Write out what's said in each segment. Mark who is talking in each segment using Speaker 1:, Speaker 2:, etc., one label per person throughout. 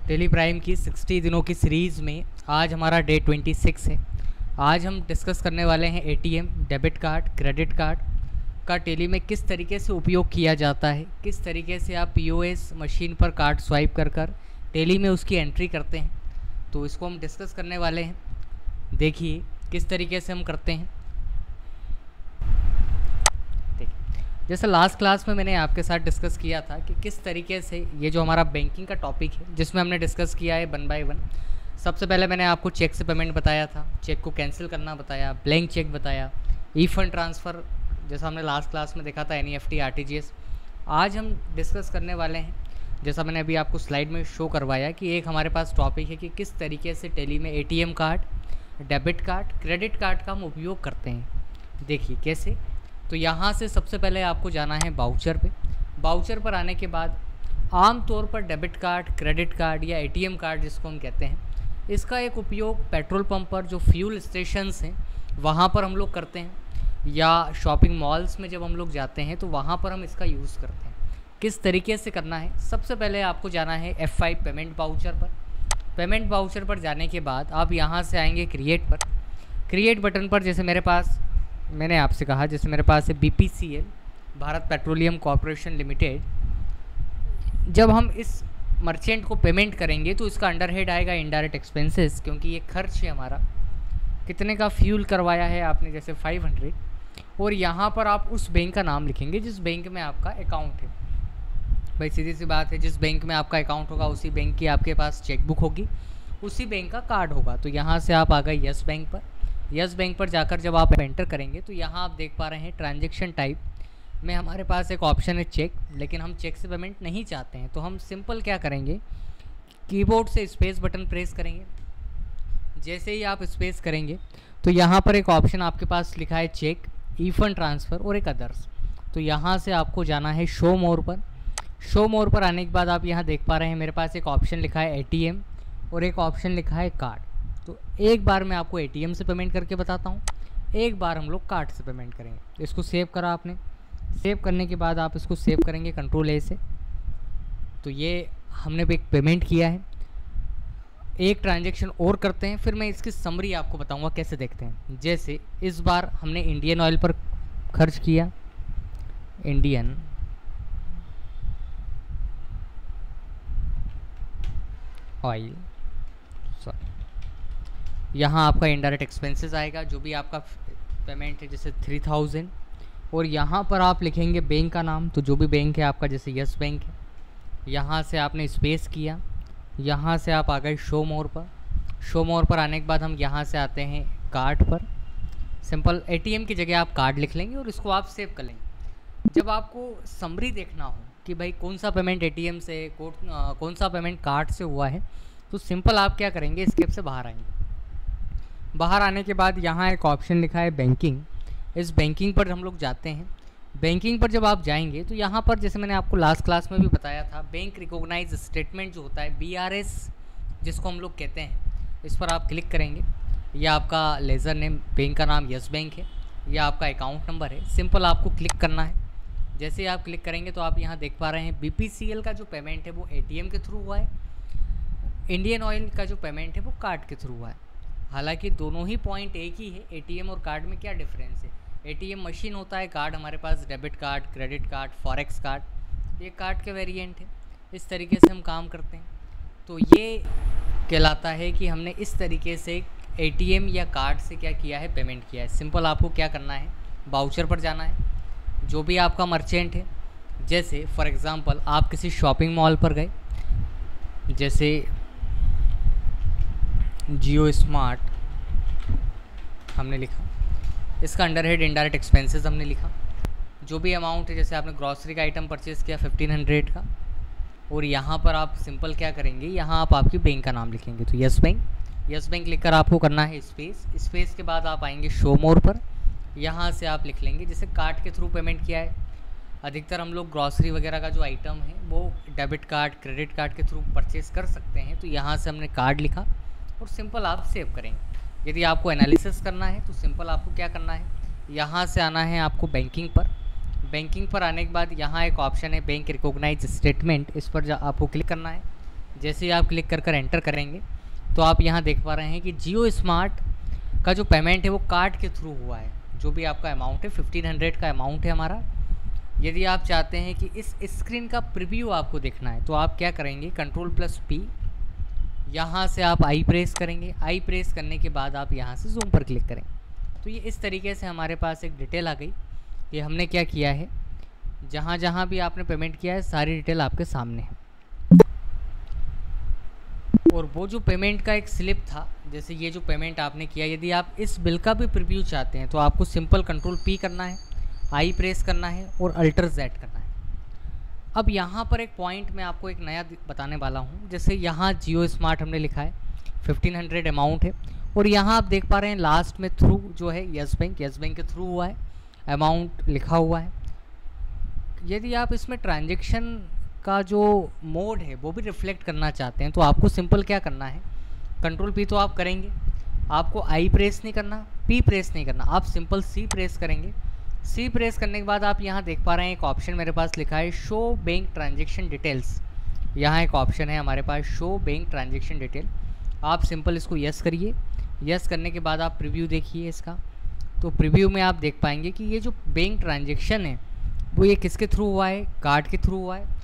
Speaker 1: Tally Prime की 60 दिनों की सीरीज़ में आज हमारा डे 26 है। आज हम डिस्कस करने वाले हैं ATM, debit card, credit card का टेली में किस तरीके से उपयोग किया जाता है, किस तरीके से आप पीओएस मशीन पर कार्ड स्वाइप कर कर टेली में उसकी एंट्री करते हैं। तो इसको हम डिस्कस करने वाले हैं। देखिए किस तरीके से हम करते हैं। जैसे लास्ट क्लास में मैंने आपके साथ डिस्कस किया था कि किस तरीके से ये जो हमारा बैंकिंग का टॉपिक है जिसमें हमने डिस्कस किया है 1 बाय 1। सबसे पहले मैंने आपको चेक से पेमेंट बताया था, चेक को कैंसिल करना बताया, ब्लैंक चेक बताया, ई फंड ट्रांसफ़र जैसा हमने लास्ट क्लास में देखा था, एनईएफटी, आरटीजीएस। आज हम डिस्कस करने वाले हैं, जैसा मैंने अभी आपको स्लाइड में शो करवाया, कि एक हमारे पास टॉपिक है कि किस तरीके से टेली में ATM card, debit card, credit card का हम उपयोग करते हैं। देखिए कैसे। तो यहाँ से सबसे पहले आपको जाना है बाउचर पे। बाउचर पर आने के बाद आम तौर पर डेबिट कार्ड, क्रेडिट कार्ड या एटीएम कार्ड जिसको हम कहते हैं, इसका एक उपयोग पेट्रोल पंप पर, जो फ्यूल स्टेशंस हैं वहाँ पर हम लोग करते हैं, या शॉपिंग मॉल्स में जब हम लोग जाते हैं तो वहाँ पर हम इसका यूज़ करते हैं। किस तरीके से करना है, सबसे पहले आपको जाना है F5 पेमेंट बाउचर पर। पेमेंट बाउचर पर जाने के बाद आप यहाँ से आएंगे क्रिएट पर। क्रिएट बटन पर जैसे मैंने आपसे कहा, जैसे मेरे पास है BPCL, Bharat petroleum corporation limited. जब हम इस मर्चेंट को पेमेंट करेंगे तो इसका अंडर हेड आएगा इनडायरेक्ट एक्सपेंसेस, क्योंकि ये खर्च है हमारा। कितने का फ्यूल करवाया है आपने, जैसे 500, और यहाँ पर आप उस बैंक का नाम लिखेंगे जिस बैंक में आपका अकाउंट है। भाई सीधी सी बात है, जिस बैंक में आपका अकाउंट होगा उसी बैंक की आपके पास चेकबुक होगी, उसी बैंक का कार्ड होगा। तो यहाँ से आप आ गए यस बैंक पर। यस बैंक पर जाकर जब आप एंटर करेंगे तो यहाँ आप देख पा रहे हैं ट्रांजैक्शन टाइप में हमारे पास एक ऑप्शन है चेक, लेकिन हम चेक से पेमेंट नहीं चाहते हैं। तो हम सिंपल क्या करेंगे, कीबोर्ड से स्पेस बटन प्रेस करेंगे। जैसे ही आप स्पेस करेंगे तो यहाँ पर एक ऑप्शन आपके पास लिखा है चेक, ई फंड ट्रांसफ़र और एक अदर्स। तो यहाँ से आपको जाना है शो मोर पर। शो मोर पर आने के बाद आप यहाँ देख पा रहे हैं मेरे पास एक ऑप्शन लिखा है एटीएम और एक ऑप्शन लिखा है कार्ड। तो एक बार मैं आपको एटीएम से पेमेंट करके बताता हूँ, एक बार हम लोग कार्ड से पेमेंट करेंगे। इसको सेव करा आपने। सेव करने के बाद आप इसको सेव करेंगे Ctrl+A से। तो ये हमने एक पेमेंट किया है। एक ट्रांजैक्शन और करते हैं, फिर मैं इसकी समरी आपको बताऊंगा कैसे देखते हैं। जैसे इस बार हमने इंडियन ऑयल पर खर्च किया, इंडियन ऑयल, यहाँ आपका इनडायरेक्ट एक्सपेंसेस आएगा, जो भी आपका पेमेंट है, जैसे 3000, और यहाँ पर आप लिखेंगे बैंक का नाम। तो जो भी बैंक है आपका, जैसे यस बैंक है, यहाँ से आपने स्पेस किया, यहाँ से आप आ गए शो मोर पर। शो मोर पर आने के बाद हम यहाँ से आते हैं कार्ड पर। सिंपल एटीएम की जगह आप कार्ड लिख लेंगे और इसको आप सेव कर लेंगे। जब आपको समरी देखना हो कि भाई कौन सा पेमेंट एटीएम से, कौन सा पेमेंट कार्ड से हुआ है, तो सिंपल आप क्या करेंगे, स्केप से बाहर आएंगे। बाहर आने के बाद यहाँ एक ऑप्शन लिखा है बैंकिंग। इस बैंकिंग पर हम लोग जाते हैं। बैंकिंग पर जब आप जाएंगे तो यहाँ पर, जैसे मैंने आपको लास्ट क्लास में भी बताया था, बैंक रिकॉग्नाइज स्टेटमेंट जो होता है, BRS जिसको हम लोग कहते हैं, इस पर आप क्लिक करेंगे। यह आपका लेज़र नेम, बैंक का नाम यस बैंक है, यह आपका अकाउंट नंबर है। सिंपल आपको क्लिक करना है। जैसे ही आप क्लिक करेंगे तो आप यहाँ देख पा रहे हैं BPCL का जो पेमेंट है वो एटीएम के थ्रू हुआ है, इंडियन ऑयल का जो पेमेंट है वो कार्ड के थ्रू हुआ है। हालांकि दोनों ही पॉइंट एक ही है। एटीएम और कार्ड में क्या डिफरेंस है, एटीएम मशीन होता है, कार्ड हमारे पास debit card, credit card, forex card, ये कार्ड के वेरिएंट है। इस तरीके से हम काम करते हैं। तो ये कहलाता है कि हमने इस तरीके से एटीएम या कार्ड से क्या किया है, पेमेंट किया है। सिंपल आपको क्या करना है, बाउचर पर जाना है, जो भी आपका मर्चेंट है। जैसे फॉर एग्ज़ाम्पल आप किसी शॉपिंग मॉल पर गए, जैसे जियो स्मार्ट हमने लिखा, इसका अंडर हेड इनडायरेक्ट एक्सपेंसेस हमने लिखा। जो भी अमाउंट है, जैसे आपने ग्रॉसरी का आइटम परचेज़ किया 1500 का, और यहाँ पर आप सिंपल क्या करेंगे, यहाँ आप आपकी बैंक का नाम लिखेंगे। तो यस बैंक लिखकर आपको करना है स्पेस। स्पेस के बाद आप आएंगे शो मोर पर। यहाँ से आप लिख लेंगे, जैसे कार्ड के थ्रू पेमेंट किया है। अधिकतर हम लोग ग्रॉसरी वगैरह का जो आइटम है वो डेबिट कार्ड, क्रेडिट कार्ड के थ्रू परचेज़ कर सकते हैं। तो यहाँ से हमने कार्ड लिखा और सिंपल आप सेव करेंगे। यदि आपको एनालिसिस करना है तो सिंपल आपको क्या करना है, यहाँ से आना है आपको बैंकिंग पर। बैंकिंग पर आने के बाद यहाँ एक ऑप्शन है बैंक रिकॉग्नाइज स्टेटमेंट, इस पर आपको क्लिक करना है। जैसे ही आप क्लिक कर कर एंटर करेंगे तो आप यहाँ देख पा रहे हैं कि जियो स्मार्ट का जो पेमेंट है वो कार्ड के थ्रू हुआ है। जो भी आपका अमाउंट है 1500 का अमाउंट है हमारा। यदि आप चाहते हैं कि इस स्क्रीन का प्रीव्यू आपको देखना है तो आप क्या करेंगे, Ctrl+P, यहाँ से आप आई प्रेस करेंगे। आई प्रेस करने के बाद आप यहाँ से जूम पर क्लिक करेंगे तो ये इस तरीके से हमारे पास एक डिटेल आ गई कि हमने क्या किया है। जहाँ जहाँ भी आपने पेमेंट किया है सारी डिटेल आपके सामने है। और वो जो पेमेंट का एक स्लिप था, जैसे ये जो पेमेंट आपने किया, यदि आप इस बिल का भी प्रीव्यू चाहते हैं तो आपको सिंपल Ctrl+P करना है, आई प्रेस करना है और Alt+Z करना है। अब यहाँ पर एक पॉइंट मैं आपको एक नया बताने वाला हूँ। जैसे यहाँ जियो स्मार्ट हमने लिखा है, 1500 अमाउंट है, और यहाँ आप देख पा रहे हैं लास्ट में थ्रू जो है यस बैंक के थ्रू हुआ है, अमाउंट लिखा हुआ है। यदि आप इसमें ट्रांजेक्शन का जो मोड है वो भी रिफ्लेक्ट करना चाहते हैं तो आपको सिंपल क्या करना है, Ctrl+P तो आप करेंगे, आपको आई प्रेस नहीं करना, P प्रेस नहीं करना, आप सिंपल C प्रेस करेंगे। C प्रेस करने के बाद आप यहाँ देख पा रहे हैं एक ऑप्शन मेरे पास लिखा है शो बैंक ट्रांजेक्शन डिटेल्स। यहाँ एक ऑप्शन है हमारे पास शो बैंक ट्रांजेक्शन डिटेल। आप सिंपल इसको यस करिए। यस करने के बाद आप प्रीव्यू देखिए इसका, तो प्रीव्यू में आप देख पाएंगे कि ये जो बैंक ट्रांजेक्शन है वो ये किसके थ्रू हुआ है, कार्ड के थ्रू हुआ है।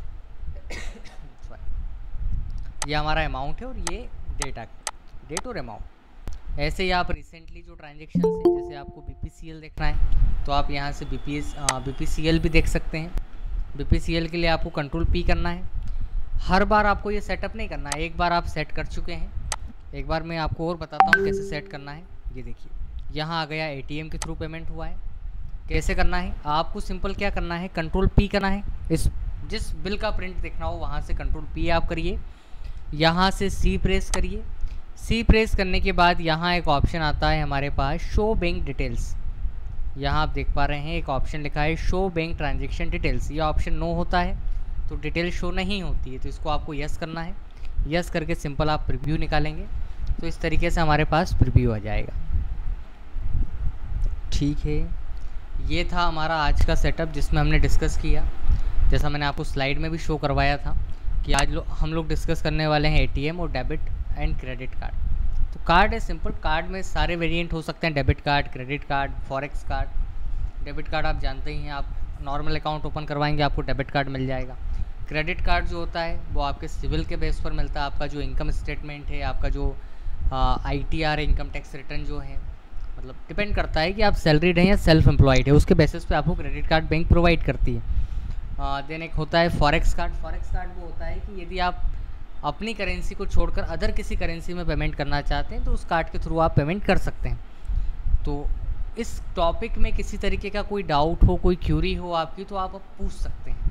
Speaker 1: ये हमारा अमाउंट है और ये डेट और अमाउंट। ऐसे ही आप रिसेंटली जो ट्रांजेक्शन है, जैसे आपको BPCL देखना है तो आप यहाँ से BPCL भी देख सकते हैं। BPCL के लिए आपको Ctrl+P करना है। हर बार आपको ये सेटअप नहीं करना है, एक बार आप सेट कर चुके हैं। एक बार मैं आपको और बताता हूँ कैसे सेट करना है। ये देखिए यहाँ आ गया, ATM के थ्रू पेमेंट हुआ है। कैसे करना है, आपको सिंपल क्या करना है, Ctrl+P करना है। इस जिस बिल का प्रिंट देखना हो वहाँ से Ctrl+P आप करिए, यहाँ से C प्रेस करिए। C प्रेस करने के बाद यहाँ एक ऑप्शन आता है हमारे पास शो बैंक डिटेल्स। यहाँ आप देख पा रहे हैं एक ऑप्शन लिखा है शो बैंक ट्रांजेक्शन डिटेल्स। ये ऑप्शन नो होता है तो डिटेल शो नहीं होती है, तो इसको आपको यस करना है। यस करके सिंपल आप प्रीव्यू निकालेंगे तो इस तरीके से हमारे पास प्रीव्यू आ जाएगा। ठीक है, ये था हमारा आज का सेटअप जिसमें हमने डिस्कस किया, जैसा मैंने आपको स्लाइड में भी शो करवाया था कि आज हम लोग डिस्कस करने वाले हैं ATM और डेबिट एंड क्रेडिट कार्ड। तो कार्ड है सिंपल, कार्ड में सारे वेरिएंट हो सकते हैं, debit card, credit card, forex card. Debit card आप जानते ही हैं, आप नॉर्मल अकाउंट ओपन करवाएंगे आपको डेबिट कार्ड मिल जाएगा। क्रेडिट कार्ड जो होता है वो आपके सिविल के बेस पर मिलता है। आपका जो इनकम स्टेटमेंट है, आपका जो ITR है, इनकम टैक्स रिटर्न जो है, मतलब डिपेंड करता है कि आप सैलरीड हैं या सेल्फ एम्प्लॉयड है, उसके बेसिस पे आपको क्रेडिट कार्ड बैंक प्रोवाइड करती है। देन एक होता है फॉरेक्स कार्ड। फॉरेक्स कार्ड वो होता है कि यदि आप अपनी करेंसी को छोड़कर अदर किसी करेंसी में पेमेंट करना चाहते हैं तो उस कार्ड के थ्रू आप पेमेंट कर सकते हैं। तो इस टॉपिक में किसी तरीके का कोई डाउट हो, कोई क्यूरी हो आपकी, तो आप पूछ सकते हैं।